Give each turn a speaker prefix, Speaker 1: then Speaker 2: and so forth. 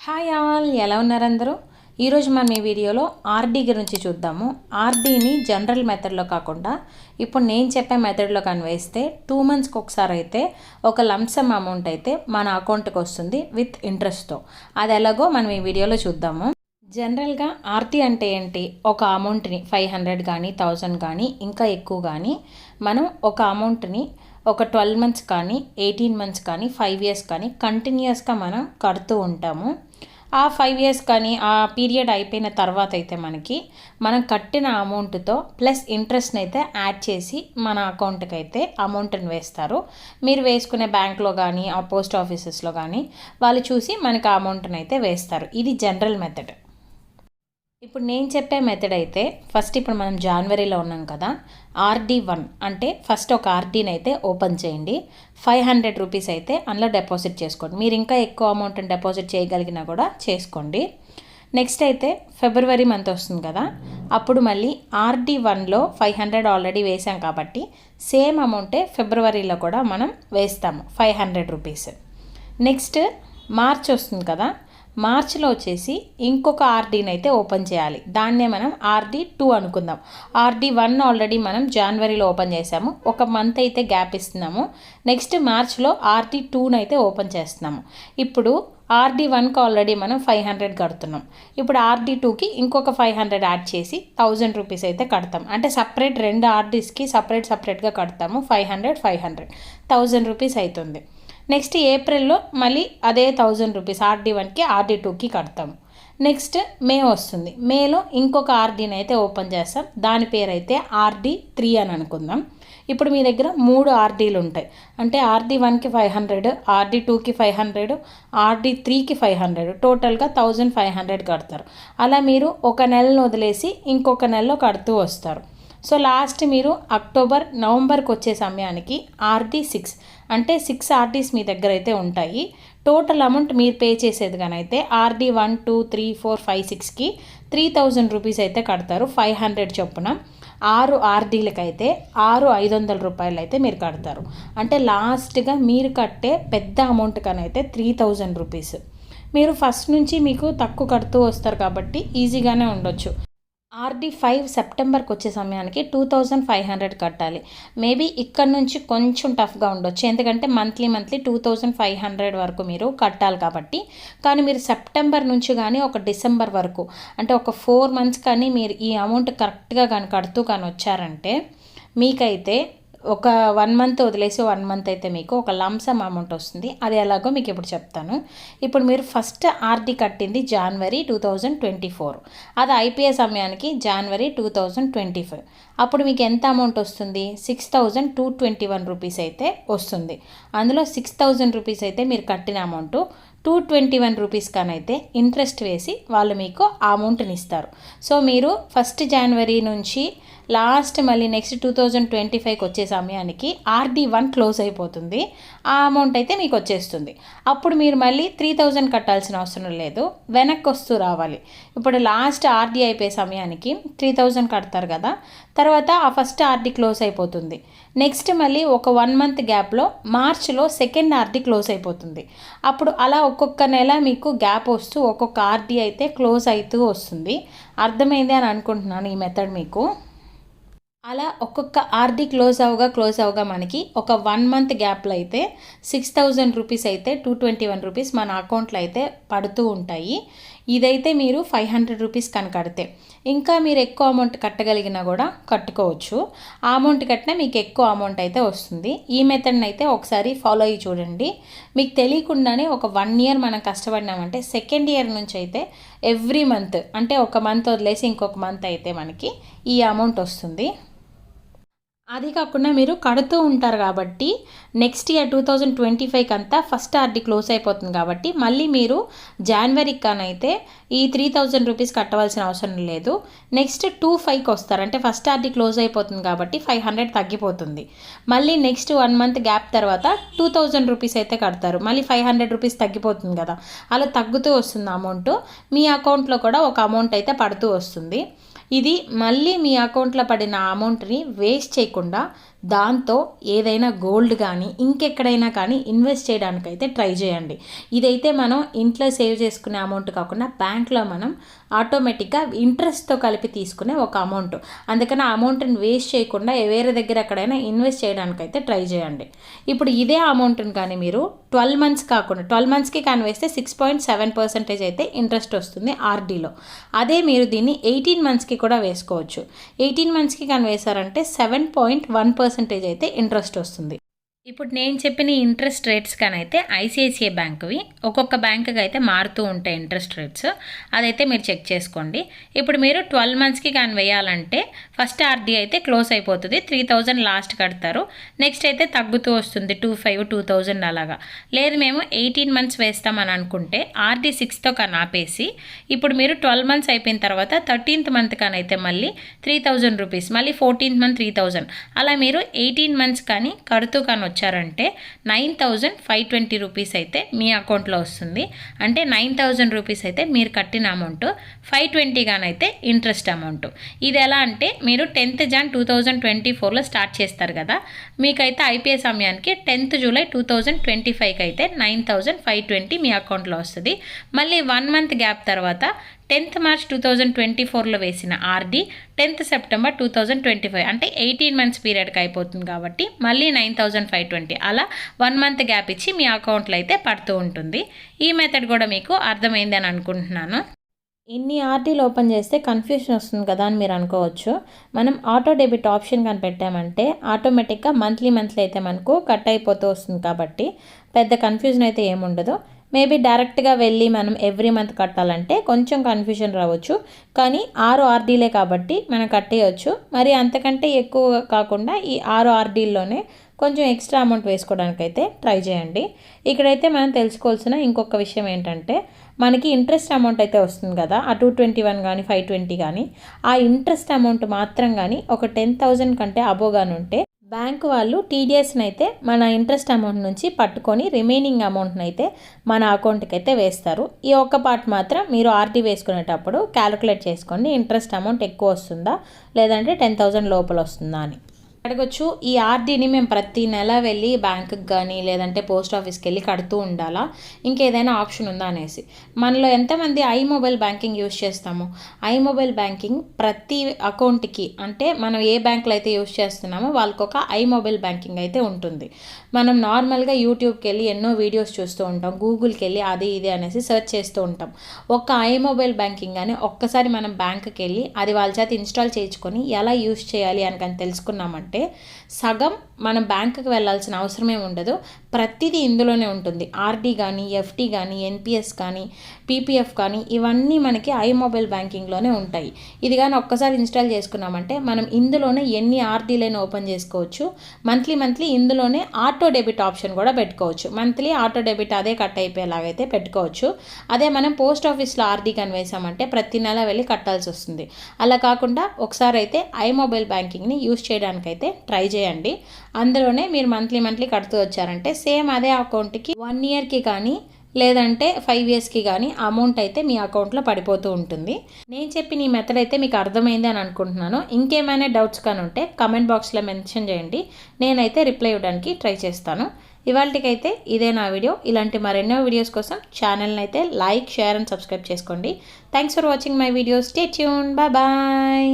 Speaker 1: Hi all, ఎలా ఉన్నారు అందరూ? ఈరోజు మనం ఈ వీడియోలో ఆర్డీ గురించి చూద్దాము. ఆర్డీని జనరల్ మెథడ్లో కాకుండా ఇప్పుడు నేను చెప్పే మెథడ్లో కన్వేస్తే 2 మంత్స్కి ఒకసారి అయితే ఒక లంసమ్ అమౌంట్ అయితే మన అకౌంట్కి వస్తుంది విత్ ఇంట్రెస్ట్తో. అది ఎలాగో మనం ఈ వీడియోలో చూద్దాము. జనరల్గా ఆర్డీ అంటే ఏంటి? ఒక అమౌంట్ని 500 కానీ 1000 కానీ ఇంకా ఎక్కువ కానీ మనం ఒక అమౌంట్ని ఒక 12 మంత్స్ కానీ 18 మంత్స్ కానీ 5 ఇయర్స్ కానీ కంటిన్యూస్గా మనం కడుతూ ఉంటాము. ఆ 5 ఇయర్స్ కానీ ఆ పీరియడ్ అయిపోయిన తర్వాత అయితే మనం కట్టిన అమౌంట్తో ప్లస్ ఇంట్రెస్ట్ని అయితే యాడ్ చేసి మన అకౌంట్కి అయితే అమౌంట్ని వేస్తారు. మీరు వేసుకునే బ్యాంక్లో కానీ ఆ పోస్ట్ ఆఫీసెస్లో కానీ వాళ్ళు చూసి మనకి ఆ అమౌంట్ని అయితే వేస్తారు. ఇది జనరల్ మెథడ్. ఇప్పుడు నేను చెప్పే మెథడ్ అయితే ఫస్ట్ ఇప్పుడు మనం జనవరిలో ఉన్నాం కదా, RD1 అంటే ఫస్ట్ ఒక ఆర్డీని అయితే ఓపెన్ చేయండి. 500 రూపీస్ అయితే అందులో డిపాజిట్ చేసుకోండి. మీరు ఇంకా ఎక్కువ అమౌంట్ని డిపాజిట్ చేయగలిగినా కూడా చేసుకోండి. నెక్స్ట్ అయితే ఫిబ్రవరి మంత్ వస్తుంది కదా, అప్పుడు మళ్ళీ RD1లో 500 ఆల్రెడీ వేసాం కాబట్టి సేమ్ అమౌంటే ఫిబ్రవరిలో కూడా మనం వేస్తాము, 500 రూపీస్. నెక్స్ట్ మార్చ్ వస్తుంది కదా, మార్చిలో వచ్చేసి ఇంకొక ఆర్డీని అయితే ఓపెన్ చేయాలి. దాన్నే మనం RD2 అనుకుందాం. RD1 ఆల్రెడీ మనం జనవరిలో ఓపెన్ చేసాము, ఒక మంత్ అయితే గ్యాప్ ఇస్తున్నాము. నెక్స్ట్ మార్చ్లో RD2ని అయితే ఓపెన్ చేస్తున్నాము. ఇప్పుడు RD1కి ఆల్రెడీ మనం 500 కడుతున్నాం. ఇప్పుడు RD2కి ఇంకొక 500 యాడ్ చేసి 1000 రూపీస్ అయితే కడతాం. అంటే సపరేట్ రెండు ఆర్డీస్కి సపరేట్గా కడతాము. 500 1000 రూపీస్ అవుతుంది. నెక్స్ట్ ఏప్రిల్లో మళ్ళీ అదే 1000 రూపీస్ RD1కి RD2కి కడతాము. నెక్స్ట్ మే వస్తుంది, మేలో ఇంకొక ఆర్డీని అయితే ఓపెన్ చేస్తాం. దాని పేరు అయితే RD3 అని అనుకుందాం. ఇప్పుడు మీ దగ్గర 3 ఆర్డీలు ఉంటాయి. అంటే RD1కి 500, RD2కి 500, RD3కి 500, టోటల్గా 1500 కడతారు. అలా మీరు ఒక నెలను వదిలేసి ఇంకొక నెలలో కడుతూ వస్తారు. సో లాస్ట్ మీరు అక్టోబర్ నవంబర్కి వచ్చే సమయానికి RD6 అంటే 6 ఆర్డీస్ మీ దగ్గర అయితే ఉంటాయి. టోటల్ అమౌంట్ మీరు పే చేసేది కానీ అయితే RD1 2 3 4 5 6కి 3000 రూపీస్ అయితే కడతారు. 500 చొప్పున 6 ఆర్డీలకైతే 6500 రూపాయలు అయితే మీరు కడతారు. అంటే లాస్ట్గా మీరు కట్టే పెద్ద అమౌంట్ కనైతే 3000 రూపీస్. మీరు ఫస్ట్ నుంచి మీకు తక్కువ కడుతూ వస్తారు కాబట్టి ఈజీగానే ఉండొచ్చు. RD5 సెప్టెంబర్కి వచ్చే సమయానికి 2500 కట్టాలి. మేబీ ఇక్కడ నుంచి కొంచెం టఫ్గా ఉండొచ్చు, ఎందుకంటే మంత్లీ 2500 వరకు మీరు కట్టాలి కాబట్టి. కానీ మీరు సెప్టెంబర్ నుంచి కానీ ఒక డిసెంబర్ వరకు అంటే ఒక 4 మంత్స్ కానీ మీరు ఈ అమౌంట్ కరెక్ట్గా కానీ కడుతూ కానీ వచ్చారంటే మీకైతే ఒక 1 మంత్ వదిలేసి 1 మంత్ అయితే మీకు ఒక లంసమ్ అమౌంట్ వస్తుంది. అది ఎలాగో మీకు ఇప్పుడు చెప్తాను. ఇప్పుడు మీరు ఫస్ట్ RD కట్టింది జనవరి 2024, అది అయిపోయే సమయానికి జనవరి 2025. అప్పుడు మీకు ఎంత అమౌంట్ వస్తుంది? 6221 రూపీస్ అయితే వస్తుంది. అందులో 6000 రూపీస్ అయితే మీరు కట్టిన అమౌంట్ 221 రూపీస్ కానైతే ఇంట్రెస్ట్ వేసి వాళ్ళు మీకు ఆ అమౌంట్ని ఇస్తారు. సో మీరు ఫస్ట్ జనవరి నుంచి లాస్ట్ మళ్ళీ నెక్స్ట్ 2025కి వచ్చే సమయానికి RD1 క్లోజ్ అయిపోతుంది. ఆ అమౌంట్ అయితే మీకు వచ్చేస్తుంది. అప్పుడు మీరు మళ్ళీ 3000 కట్టాల్సిన అవసరం లేదు, వెనక్కి వస్తూ రావాలి. ఇప్పుడు లాస్ట్ RD అయిపోయే సమయానికి 3000 కడతారు కదా, తర్వాత ఆ ఫస్ట్ RD క్లోజ్ అయిపోతుంది. నెక్స్ట్ మళ్ళీ ఒక 1 మంత్ గ్యాప్లో మార్చ్లో సెకండ్ RD క్లోజ్ అయిపోతుంది. అప్పుడు అలా ఒక్కొక్క నెల మీకు గ్యాప్ వస్తూ ఒక్కొక్క RD అయితే క్లోజ్ అవుతూ వస్తుంది. అర్థమైంది అని అనుకుంటున్నాను ఈ మెథడ్ మీకు. అలా ఒక్కొక్క RD క్లోజ్ అవగా మనకి ఒక 1 మంత్ గ్యాప్లో అయితే 6000 రూపీస్ అయితే 221 రూపీస్ మన అకౌంట్లో అయితే పడుతూ ఉంటాయి. ఇదైతే మీరు 500 రూపీస్ కనుక కడితే, ఇంకా మీరు ఎక్కువ అమౌంట్ కట్టగలిగినా కూడా కట్టుకోవచ్చు. ఆ అమౌంట్ కట్టినా మీకు ఎక్కువ అమౌంట్ అయితే వస్తుంది. ఈ మెథడ్ని అయితే ఒకసారి ఫాలో అయ్యి చూడండి. మీకు తెలియకుండానే ఒక 1 ఇయర్ మనం కష్టపడినామంటే సెకండ్ ఇయర్ నుంచి అయితే ఎవ్రీ మంత్ అంటే ఒక మంత్ వదిలేసి ఇంకొక మంత్ అయితే మనకి ఈ అమౌంట్ వస్తుంది. అది కాకుండా మీరు కడుతూ ఉంటారు కాబట్టి నెక్స్ట్ ఇయర్ 2025కి అంతా ఫస్ట్ RD క్లోజ్ అయిపోతుంది కాబట్టి మళ్ళీ మీరు జనవరికి కానైతే ఈ 3000 రూపీస్ కట్టవలసిన అవసరం లేదు. నెక్స్ట్ 25కి వస్తారు, అంటే ఫస్ట్ RD క్లోజ్ అయిపోతుంది కాబట్టి 500 తగ్గిపోతుంది. మళ్ళీ నెక్స్ట్ 1 మంత్ గ్యాప్ తర్వాత 2000 రూపీస్ అయితే కడతారు, మళ్ళీ 500 రూపీస్ తగ్గిపోతుంది కదా, అలా తగ్గుతూ వస్తుంది అమౌంట్. మీ అకౌంట్లో కూడా ఒక అమౌంట్ అయితే పడుతూ వస్తుంది. ఇది మళ్ళీ మీ అకౌంట్లో పడిన అమౌంట్ని వేస్ట్ చేయకుండా దాంతో ఏదైనా గోల్డ్ కానీ ఇంకెక్కడైనా కానీ ఇన్వెస్ట్ చేయడానికైతే ట్రై చేయండి. ఇదైతే మనం ఇంట్లో సేవ్ చేసుకునే అమౌంట్ కాకుండా బ్యాంక్లో మనం ఆటోమేటిక్గా ఇంట్రెస్ట్తో కలిపి తీసుకునే ఒక అమౌంట్. అందుకని ఆ అమౌంట్ని వేస్ట్ చేయకుండా వేరే దగ్గర ఎక్కడైనా ఇన్వెస్ట్ చేయడానికైతే ట్రై చేయండి. ఇప్పుడు ఇదే అమౌంట్ని కానీ మీరు 12 మంత్స్ కాకుండా 12 మంత్స్కి కానీ వేస్తే 6.7% అయితే ఇంట్రెస్ట్ వస్తుంది ఆర్డీలో. అదే మీరు దీన్ని 18 మంత్స్కి కూడా వేసుకోవచ్చు. 18 మంత్స్కి కానీ వేశారంటే 7.1% అయితే ఇంట్రెస్ట్ వస్తుంది. ఇప్పుడు నేను చెప్పిన ఇంట్రెస్ట్ రేట్స్ కానీ అయితే ఐసిఐసిఐ బ్యాంక్వి, ఒక్కొక్క బ్యాంకుకి అయితే మారుతూ ఉంటాయి ఇంట్రెస్ట్ రేట్స్. అదైతే మీరు చెక్ చేసుకోండి. ఇప్పుడు మీరు 12 మంత్స్కి కానీ వేయాలంటే ఫస్ట్ ఆర్డీ అయితే క్లోజ్ అయిపోతుంది, 3000 లాస్ట్ కడతారు. నెక్స్ట్ అయితే తగ్గుతూ వస్తుంది 2500, 2000 అలాగా. లేదు మేము 18 మంత్స్ వేస్తామని అనుకుంటే ఆర్డీ 6తో కానీ ఆపేసి ఇప్పుడు మీరు 12 మంత్స్ అయిపోయిన తర్వాత 13th మంత్ కానీ అయితే మళ్ళీ 3000 రూపీస్, మళ్ళీ 14th మంత్ 3000, అలా మీరు 18 మంత్స్ కానీ కడుతూ కానీ వచ్చారంటే 9520 రూపీస్ అయితే మీ అకౌంట్లో వస్తుంది. అంటే 9000 రూపీస్ అయితే మీరు కట్టిన అమౌంట్, 520 గానైతే ఇంట్రెస్ట్ అమౌంట్. ఇది ఎలా అంటే మీరు 10th Jan 2024లో స్టార్ట్ చేస్తారు కదా, మీకైతే అయిపోయే సమయానికి 10th July 2025కి అయితే 9520 మీ అకౌంట్లో వస్తుంది. మళ్ళీ 1 మంత్ గ్యాప్ తర్వాత 10th March 2024లో వేసిన ఆర్డీ 10th September 2025 అంటే 18 మంత్స్ పీరియడ్కి అయిపోతుంది కాబట్టి మళ్ళీ 9520, అలా 1 మంత్ గ్యాప్ ఇచ్చి మీ అకౌంట్లో అయితే పడుతూ ఉంటుంది. ఈ మెథడ్ కూడా మీకు అర్థమైంది అని అనుకుంటున్నాను. ఇన్ని ఆర్డీలు ఓపెన్ చేస్తే కన్ఫ్యూషన్ వస్తుంది కదా అని మీరు అనుకోవచ్చు. మనం ఆటో డెబిట్ ఆప్షన్ కానీ పెట్టామంటే ఆటోమేటిక్గా మంత్లీ అయితే మనకు కట్ అయిపోతూ వస్తుంది కాబట్టి పెద్ద కన్ఫ్యూజన్ అయితే ఏముండదు. మేబీ డైరెక్ట్గా వెళ్ళి మనం ఎవ్రీ మంత్ కట్టాలంటే కొంచెం కన్ఫ్యూజన్ రావచ్చు, కానీ 6 ఆర్డీలే కాబట్టి మనం కట్టేయచ్చు. మరి అంతకంటే ఎక్కువ కాకుండా ఈ 6 ఆర్డీల్లోనే కొంచెం ఎక్స్ట్రా అమౌంట్ వేసుకోవడానికైతే ట్రై చేయండి. ఇక్కడైతే మనం తెలుసుకోవాల్సిన ఇంకొక విషయం ఏంటంటే మనకి ఇంట్రెస్ట్ అమౌంట్ అయితే వస్తుంది కదా, ఆ 221 కానీ 520 కానీ, ఆ ఇంట్రెస్ట్ అమౌంట్ మాత్రం కానీ ఒక 10,000 కంటే అబోవ్ కానీ ఉంటే బ్యాంకు వాళ్ళు టీడీఎస్ని అయితే మన ఇంట్రెస్ట్ అమౌంట్ నుంచి పట్టుకొని రిమైనింగ్ అమౌంట్ని అయితే మన అకౌంట్కి అయితే వేస్తారు. ఈ ఒక్క పార్ట్ మాత్రం మీరు ఆర్డీ వేసుకునేటప్పుడు క్యాలిక్యులేట్ చేసుకోండి, ఇంట్రెస్ట్ అమౌంట్ ఎక్కువ వస్తుందా లేదంటే 10,000 లోపల వస్తుందా అని. అడగొచ్చు, ఈ ఆర్డీని మేము ప్రతి నెల వెళ్ళి బ్యాంకుకి కానీ లేదంటే పోస్ట్ ఆఫీస్కి వెళ్ళి కడుతూ ఉండాలా, ఇంకేదైనా ఆప్షన్ ఉందా అనేసి. మనలో ఎంతమంది మొబైల్ బ్యాంకింగ్ యూస్ చేస్తాము? మొబైల్ బ్యాంకింగ్ ప్రతి అకౌంట్కి, అంటే మనం ఏ బ్యాంకులో అయితే యూస్ చేస్తున్నామో వాళ్ళకి ఒక మొబైల్ బ్యాంకింగ్ అయితే ఉంటుంది. మనం నార్మల్గా యూట్యూబ్కి వెళ్ళి ఎన్నో వీడియోస్ చూస్తూ ఉంటాం, గూగుల్కి వెళ్ళి అది ఇది అనేసి సెర్చ్ చేస్తూ ఉంటాం. ఒక్క మొబైల్ బ్యాంకింగ్ కానీ ఒక్కసారి మనం బ్యాంకుకి వెళ్ళి అది వాళ్ళ చేత ఇన్స్టాల్ చేయించుకొని ఎలా యూస్ చేయాలి అని కానీ తెలుసుకున్నామంటే సగం మనం బ్యాంకుకి వెళ్ళాల్సిన అవసరమే ఉండదు. ప్రతిదీ ఇందులోనే ఉంటుంది. ఆర్డీ కానీ, ఎఫ్టీ కానీ, ఎన్పిఎస్ కానీ, పీపీఎఫ్ కానీ, ఇవన్నీ మనకి మొబైల్ బ్యాంకింగ్లోనే ఉంటాయి. ఇది కానీ ఒక్కసారి ఇన్స్టాల్ చేసుకున్నామంటే మనం ఇందులోనే ఎన్ని ఆర్డీలైనా ఓపెన్ చేసుకోవచ్చు. మంత్లీ ఇందులోనే ఆటో డెబిట్ ఆప్షన్ కూడా పెట్టుకోవచ్చు. మంత్లీ ఆటో డెబిట్ అదే కట్ అయిపోయేలాగైతే పెట్టుకోవచ్చు. అదే మనం పోస్ట్ ఆఫీస్లో ఆర్డీ కానీ వేసామంటే ప్రతి నెల వెళ్ళి కట్టాల్సి వస్తుంది. అలా కాకుండా ఒకసారి అయితే మొబైల్ బ్యాంకింగ్ని యూస్ చేయడానికైతే ట్రై చేయండి. అందులోనే మీరు మంత్లీ కడుతూ వచ్చారంటే సేమ్ అదే అకౌంట్కి 1 ఇయర్కి కానీ లేదంటే 5 ఇయర్స్కి కానీ అమౌంట్ అయితే మీ అకౌంట్లో పడిపోతూ ఉంటుంది. నేను చెప్పిన ఈ మెథడ్ అయితే మీకు అర్థమైంది అని అనుకుంటున్నాను. ఇంకేమైనా డౌట్స్ కానీ ఉంటే కమెంట్ బాక్స్లో మెన్షన్ చేయండి, నేనైతే రిప్లై ఇవ్వడానికి ట్రై చేస్తాను. ఇవాళకైతే ఇదే నా వీడియో. ఇలాంటి మరెన్నో వీడియోస్ కోసం ఛానల్ని అయితే లైక్, షేర్ అండ్ సబ్స్క్రైబ్ చేసుకోండి. Thanks for watching my videos. Stay tune. Bye.